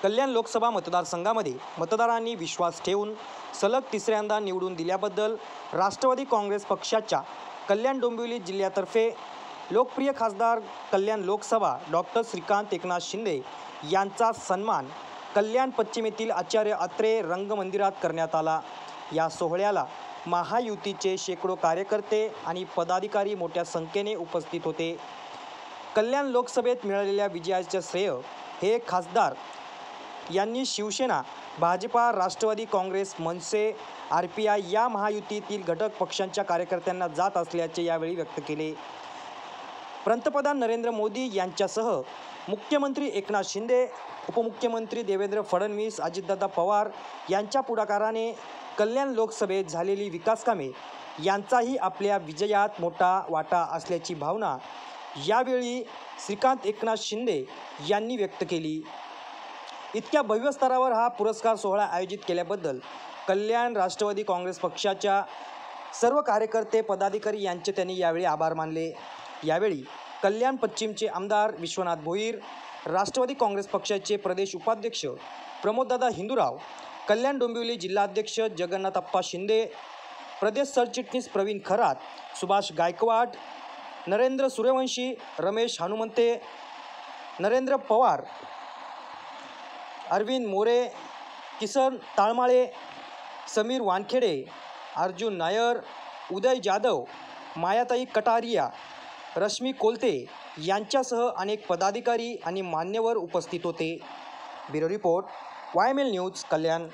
कल्याण लोकसभा मतदारसंघामध्ये मतदारांनी विश्वास ठेवून सलग तिसऱ्यांदा निवडून दिल्याबद्दल राष्ट्रवादी काँग्रेस पक्षाच्या कल्याण डोंबिवली जिल्ह्यातर्फे लोकप्रिय खासदार कल्याण लोकसभा डॉक्टर श्रीकांत एकनाथ शिंदे यांचा सन्मान कल्याण पश्चिम येथील आचार्य अत्रे रंगमंदिरात करण्यात आला। या सोहळ्याला महायुतीचे शेकडो कार्यकर्ते आणि पदाधिकारी मोठ्या संख्येने उपस्थित होते। कल्याण लोकसभेत मिळालेल्या विजयाचे श्रेय हे खासदार यांनी शिवसेना, भाजपा, राष्ट्रवादी काँग्रेस, मनसे, RPI या महायुतीतील घटक पक्षांच्या कार्यकर्त्यांना जात असल्याचे यावेळी व्यक्त केले। पंतप्रधान नरेंद्र मोदी यांच्यासह मुख्यमंत्री एकनाथ शिंदे, उपमुख्यमंत्री देवेंद्र फडणवीस, अजितदादा पवार यांच्या पुढाकाराने कल्याण लोकसभेत झालेली विकासकामे यांचाही आपल्या विजयात मोठा वाटा असल्याची भावना यावेळी श्रीकांत एकनाथ शिंदे यांनी व्यक्त केली। इतक्या भव्य स्तरावर हा पुरस्कार सोहळा आयोजित केल्याबद्दल कल्याण राष्ट्रवादी काँग्रेस पक्षाच्या सर्व कार्यकर्ते, पदाधिकारी यांचे त्यांनी यावेळी आभार मानले। यावेळी कल्याण पश्चिमचे आमदार विश्वनाथ भोईर, राष्ट्रवादी काँग्रेस पक्षाचे प्रदेश उपाध्यक्ष प्रमोददादा हिंदूराव, कल्याण डोंबिवली जिल्हाध्यक्ष जगन्नाथप्पा शिंदे, प्रदेश सरचिटणीस प्रवीण खरात, सुभाष गायकवाड, नरेंद्र सूर्यवंशी, रमेश हनुमंते, नरेंद्र पवार, अरविंद मोरे, किसन ताळमाळे, समीर वानखेडे, अर्जुन नायर, उदय जाधव, मायाताई कटारिया, रश्मी कोलते यांच्यासह अनेक पदाधिकारी आणि मान्यवर उपस्थित होते। ब्युरो रिपोर्ट YML न्यूज कल्याण।